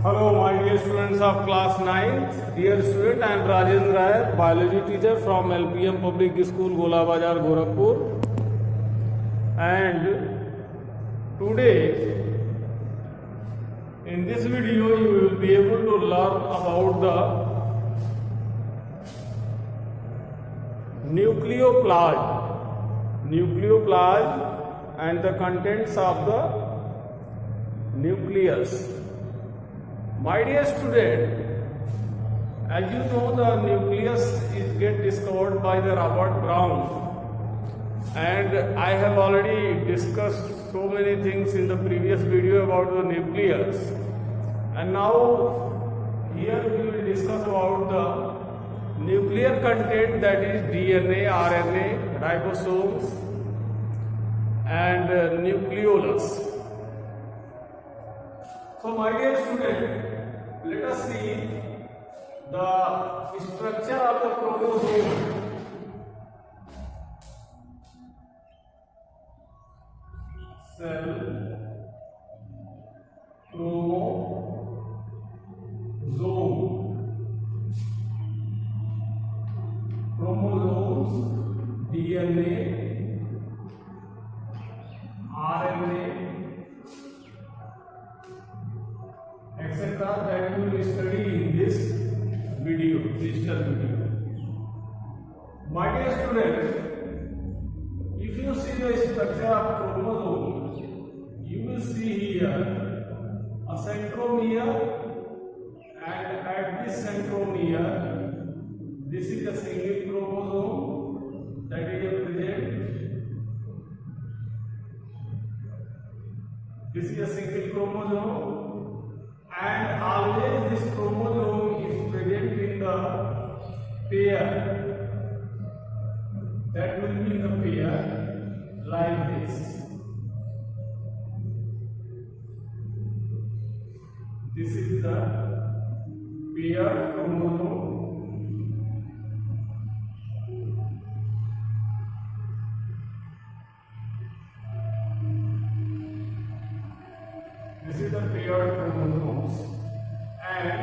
Hello, my dear students of class 9. Dear student, I am Rajendra Rai, biology teacher from LPM Public School, Gola Bazar, Gorakhpur. And today, in this video, you will be able to learn about the nucleoplasm and the contents of the nucleus. My dear student, as you know, the nucleus is get discovered by the Robert Brown, and I have already discussed so many things in the previous video about the nucleus, and now here we will discuss about the nuclear content, that is DNA, RNA, ribosomes and nucleolus. So my dear student, let us see the structure of the chromosome. Cell, chromosomes, DNA, RNA, etc. that we will study in this video, digital video. My dear students, if you see the structure of chromosome, you will see here a centromere, and at this centromere, this is a single chromosome that is present. This is a single chromosome, and always this chromosome is present in the pair. That will be in the pair like this. This is the pair chromosome. This is the paired chromosomes, and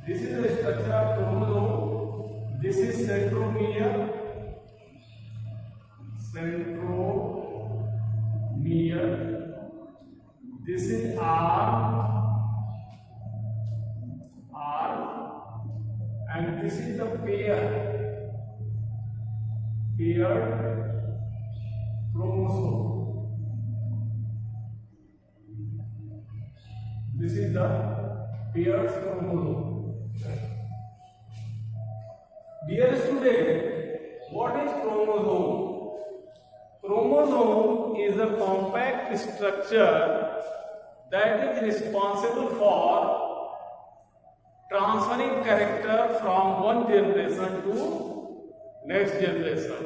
this is the structure of chromosome. This is centromere. This is and this is the paired chromosome. This is the paired chromosome. Dear student, what is chromosome? Chromosome is a compact structure that is responsible for transferring character from one generation to next generation.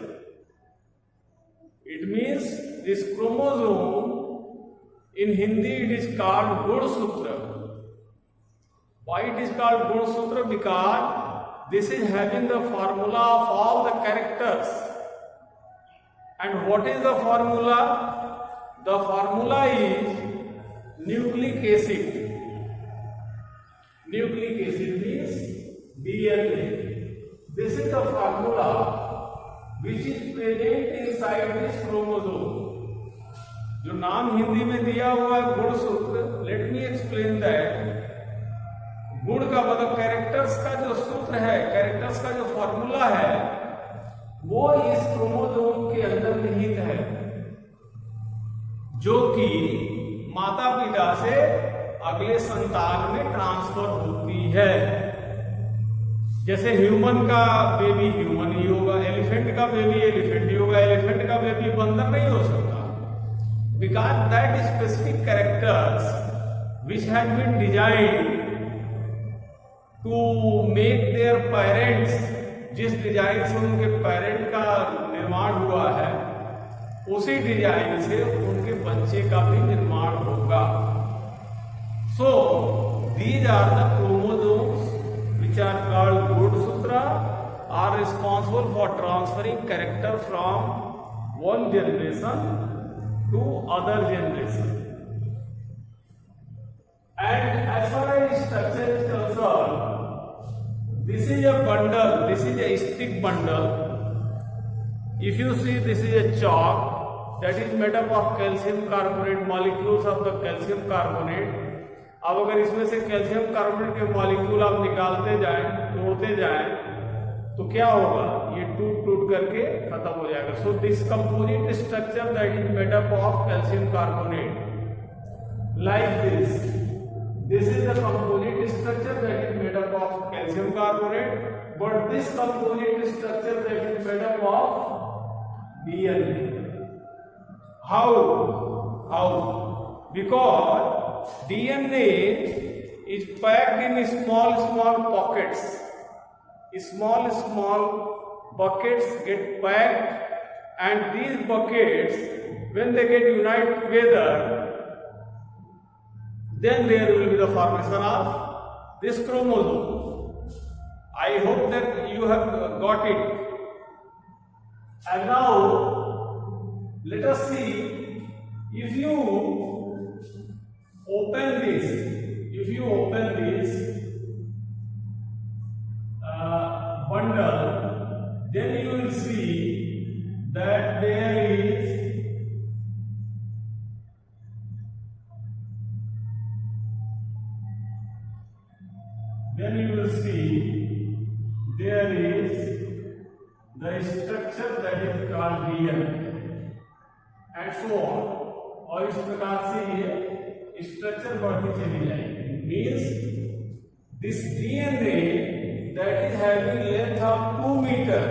It means this chromosome, in Hindi it is called Gunasutra. Why it is called Gunasutra? Because this is having the formula of all the characters. And what is the formula? The formula is nucleic acid. Nucleic acid means DNA. This is the formula which is present inside this chromosome. जो नाम हिंदी में दिया हुआ है गुणसूत्र, let me explain that. गुण का मतलब कैरेक्टर्स का जो सूत्र है, कैरेक्टर्स का जो फॉर्मूला है, वो इस क्रोमोसोम के अंदर निहित है, जो कि माता पिता से अगले संतान में ट्रांसफर होती है. जैसे ह्यूमन का बेबी ह्यूमन ही होगा, एलिफेंट का बेबी एलिफेंट ही होगा, एलिफेंट का बेबी बंदर नहीं हो सकता. Because that specific characters which have been designed to make their parents, जिस डिजाइन से उनके पेरेंट का निर्माण हुआ है, उसी डिजाइन से उनके बच्चे का भी निर्माण होगा. So these are the chromosomes which are called Gunasutra, are responsible for transferring character from one generation to other generation. And as far as This is a bundle, this is a stick bundle. If you see, this is a chalk that is made up of calcium carbonate, molecules of the calcium carbonate. अब अगर इसमें से calcium carbonate के molecule आप निकालते जाएं, तोड़ते जाएं, तो क्या होगा, ये टूट टूट करके खत्म हो जाएगा. So this composite structure that is made up of calcium carbonate like this is the composite structure that is made up of calcium carbonate, but this composite structure that is made up of DNA. How? Because DNA is packed in small pockets. Small buckets get packed, and these buckets, when they get united together, then there will be the formation of this chromosome. I hope that you have got it. And now let us see, if you open this bundle, then you will see that there is the structure that is called DNA and so on. और इस प्रकार से ये structure बढ़ती चली जाएगी. Means this DNA that is having length of 2 meter,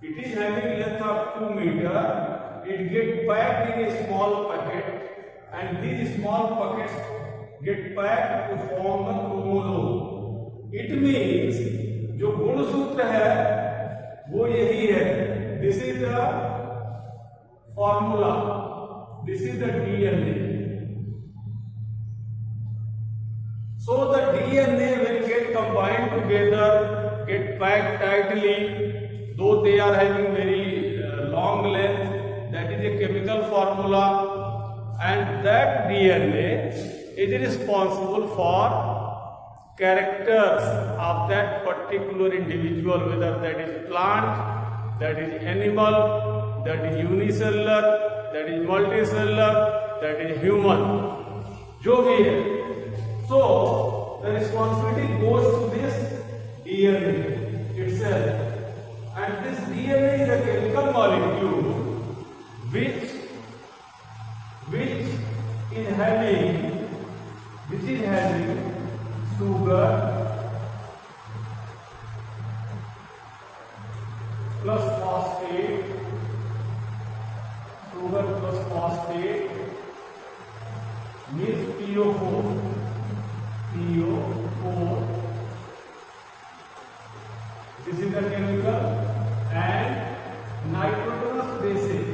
it is having length of 2 meter, it get packed in a small packet, and these small packets get packed to form the chromosome. It means जो गुणसूत्र है वो यही है. This is the formula, this is the DNA. So the DNA will get combined together, get packed tightly, though they are having very long length. That is a chemical formula, and that DNA is responsible for characters of that particular individual, whether that is plant, that is animal, that is unicellular, that is multicellular, that is human, जो भी है. So the responsibility goes to this DNA itself, and this DNA is a chemical molecule which is having sugar plus phosphate, means PO4. This is the chemical, and nitrogenous bases.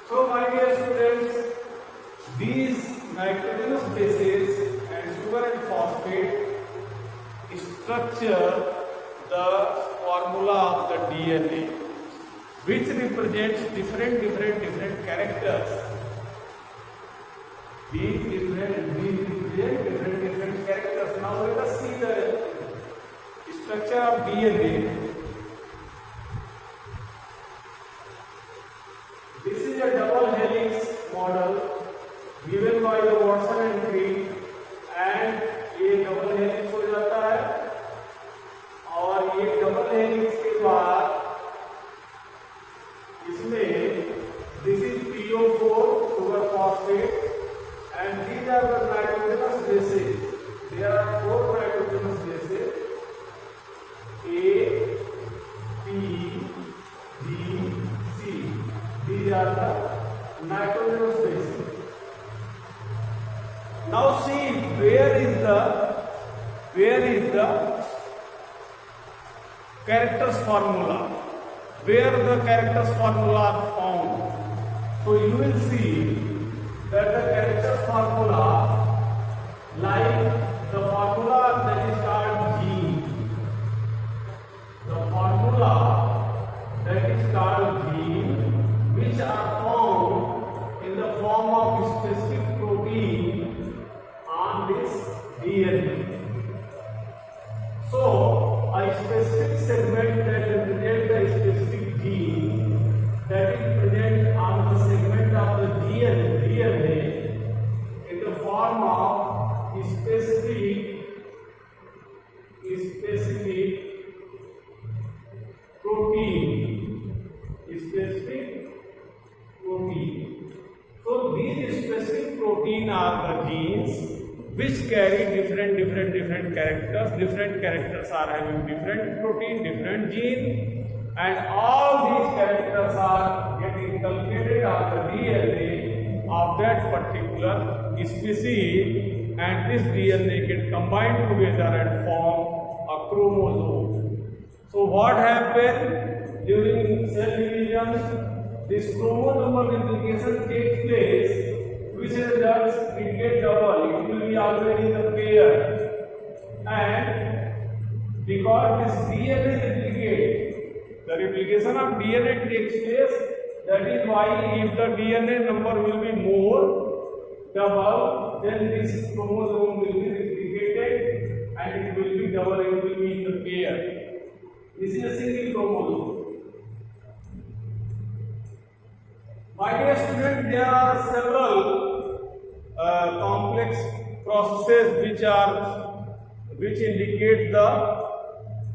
So my dear students, these nitrogenous bases and sugar and phosphate structure the formula of the DNA, which represents different characters. These represent different characters. Now let us see the structure of DNA. This is a double helix model given by the Watson and Crick, and ये double helix हो जाता है, और ये double helix के बाद इसमें this is PO4 sugar phosphate, and these are the nitrogenous bases. There are 4 nitrogenous bases, A, P, D, C. These are the nitrogenous bases. Now see where is the characters formula, where the characters formula are found. So you will see that the characters formula, like the formula that is called gene, the formula that is called gene specific protein. So these specific protein are the genes which carry different characters. Different characters are having different protein, different gene, and all these characters are getting inculcated on the DNA of that particular species, and this DNA get combined together and form a chromosome. So what happens during cell division? This chromosomal replication takes place, which results it get double. It will be already the pair, and because this DNA replicates, the replication of DNA takes place. That is why if the DNA number will be more double, then this chromosome will be replicated and it will be double. It will be in the pair. This is a single chromosome. My dear student, there are several complex processes which indicate the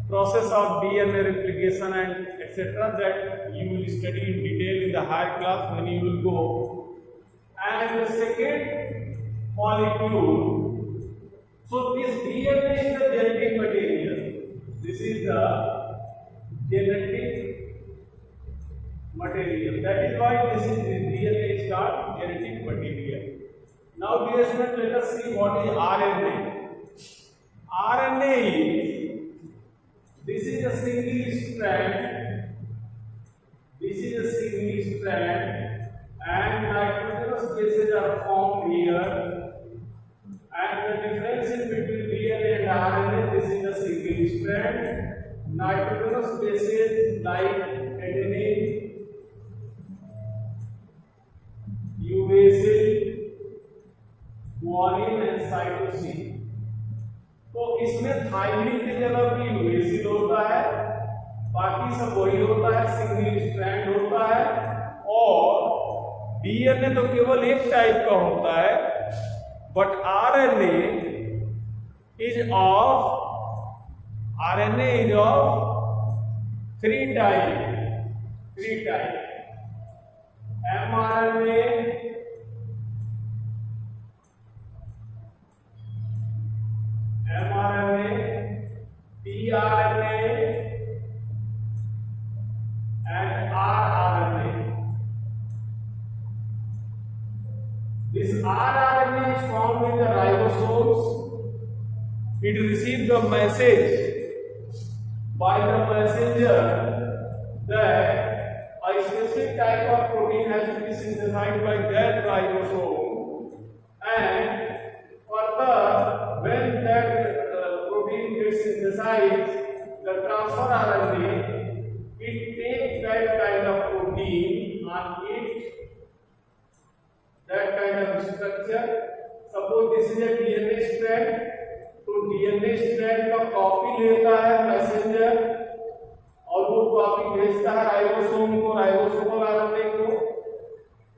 process of DNA replication and etc. that you will study in detail in the higher class when you will go. And the second molecule. So this DNA is the genetic material. This is the genetic material. That is why this is the DNA is called genetic material. Now, dear students, let us see what is RNA. RNA is a single strand. This is a single strand, and nitrogenous bases are formed here. And the difference in between DNA and RNA, this is a single strand. Nitrogenous bases like adenine, uracil, guanine and cytosine. तो इसमें thymine की जगह भी uracil होता है, बाकी सब वही होता है, सिंगल स्ट्रैंड होता है। और डीएनए तो केवल एक टाइप का होता है, but RNA is of three type mRNA, tRNA and rRNA. This rRNA is formed in the ribosomes. It receives the message by the messenger that a specific type of protein has to be synthesized by that ribosome, and further when that protein gets synthesized, the transfer RNA, it takes that kind of protein on it, that kind of structure. Suppose this is a DNA strand, तो DNA strand का copy लेता है messenger और वो copy भेजता है ribosome को, ribosomal RNA को,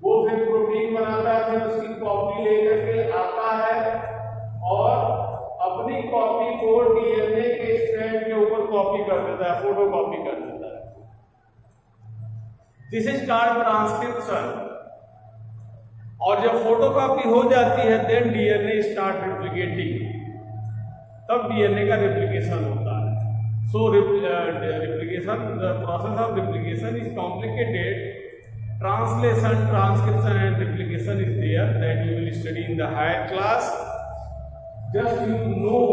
वो फिर प्रोटीन बनाता है, फिर उसकी कॉपी लेकर के आता है और अपनी कॉपी को डीएनए के स्ट्रैंड के ऊपर कॉपी कर देता है, फोटो कॉपी कर देता है। This is called transcription. और जब फोटोकॉपी हो जाती है देन डीएनए स्टार्ट रिप्लिकेटिंग, तब डीएनए का रिप्लिकेशन होता है। So replication, the process of replication is complicated. Translation, transcription and replication is there that you will study in the higher class. Just you know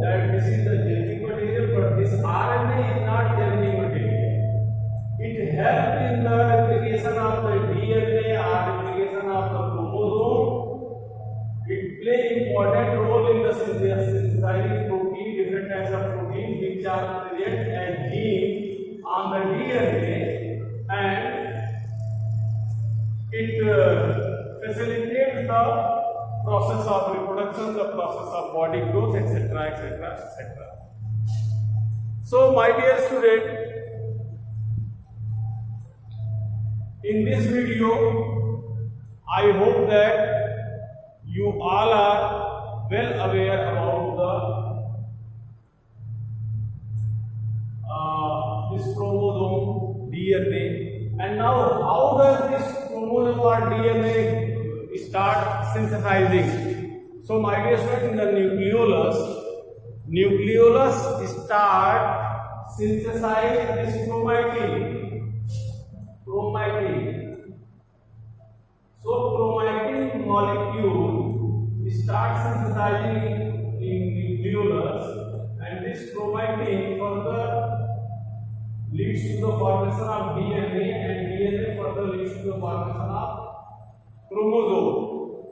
that this is the genetic material, but this RNA is not genetic material. It helps in the replication of the DNA or replication of the chromosome. It plays important role in the synthesizing protein, different types of protein which are present as genes on the DNA, and it facilitates the process of reproduction, the process of body growth, etc., etc., etc. So, my dear student, in this video, I hope that you all are well aware about the this chromosome DNA. And now how does this chromosome or DNA start synthesizing? So my dear students, in the nucleolus start synthesize this chromatin. So chromatin molecule starts synthesizing in nucleolus, and this chromatin further leads to the formation of DNA, and DNA further leads to the formation of chromosome.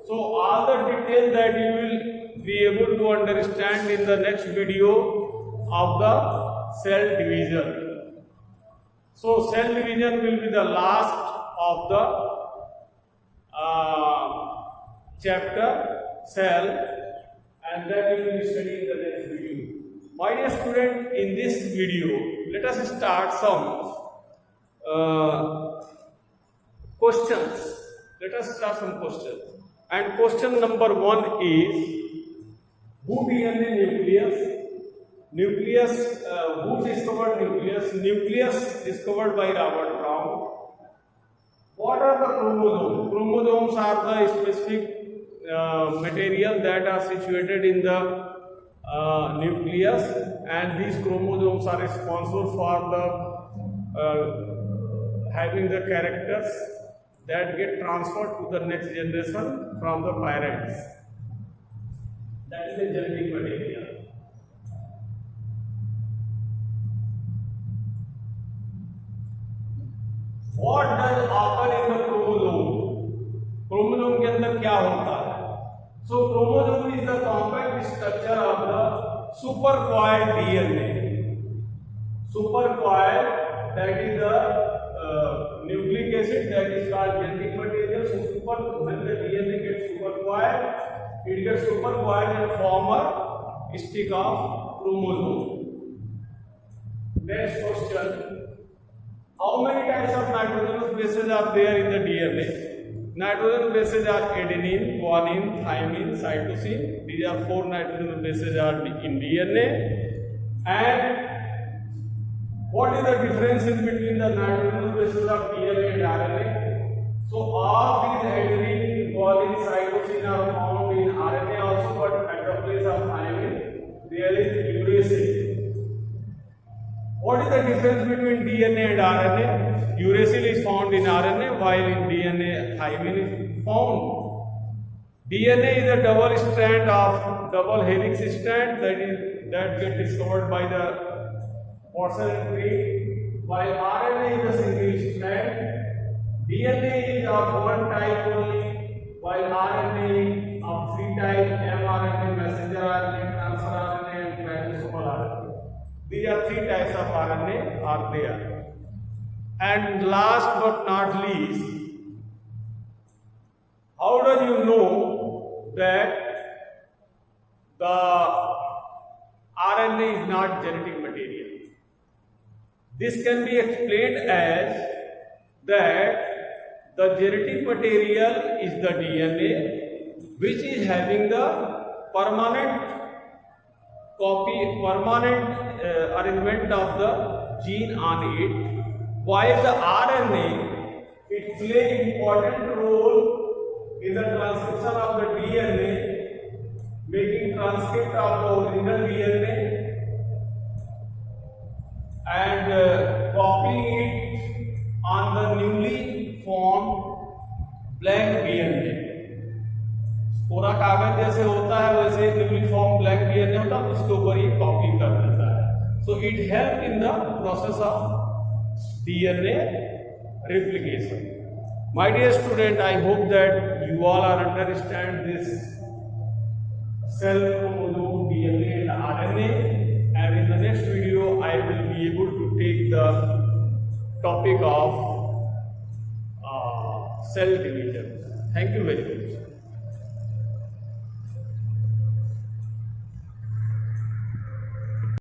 So all the details that you will be able to understand in the next video of the cell division. So cell division will be the last of the chapter cell, and that we will study in the next video. My dear student, in this video let us start some questions. And question number 1 is, who DNA nucleus? Who discovered nucleus? Nucleus discovered by Robert Brown. What are the chromosomes? Chromosomes are the specific material that are situated in the nucleus, and these chromosomes are responsible for the having the characters that get transferred to the next generation from the parents. That is the genetic material. What does occur in the chromosome? Chromosome के अंदर क्या होता है? So chromosome is the compact structure of the supercoiled DNA. Supercoiled, that is the nucleic acid that is called genetic material. So when the DNA gets supercoiled, it gets supercoiled and form a stick of chromosome. Next question. How many types of nitrogenous bases are there in the DNA? Nitrogen bases are adenine, guanine, thymine, cytosine. These are 4 nitrogen bases are in DNA. And what is the difference in between the nitrogen bases of DNA and RNA? So all these adenine, guanine, cytosine are found in RNA also, but at the place of thymine there is uracil. What is the difference between DNA and RNA? Uracil is found in RNA, while in DNA thymine is found. DNA is a double helix strand that get discovered by the porcelain tree, while RNA is a single strand. DNA is of 1 type only, while RNA of 3 types: mRNA, messenger RNA, transfer RNA, and ribosomal RNA. These are 3 types of RNA are there. And last but not least, how do you know that the RNA is not genetic material? This can be explained as that the genetic material is the DNA, which is having the permanent arrangement of the gene on it, while the RNA, it plays important role in the transcription of the DNA, making transcript of the original DNA and copying it on the newly formed blank DNA. पूरा कागज जैसे होता है वैसे newly form black DNA होता है, उसके ऊपर ये कॉपी कर देता है. So it helps in the process of DNA replication. My dear student, I hope that you all are understand this cell, chromosome, DNA and RNA, and in the next video I will be able to take the topic of cell division. Thank you very much.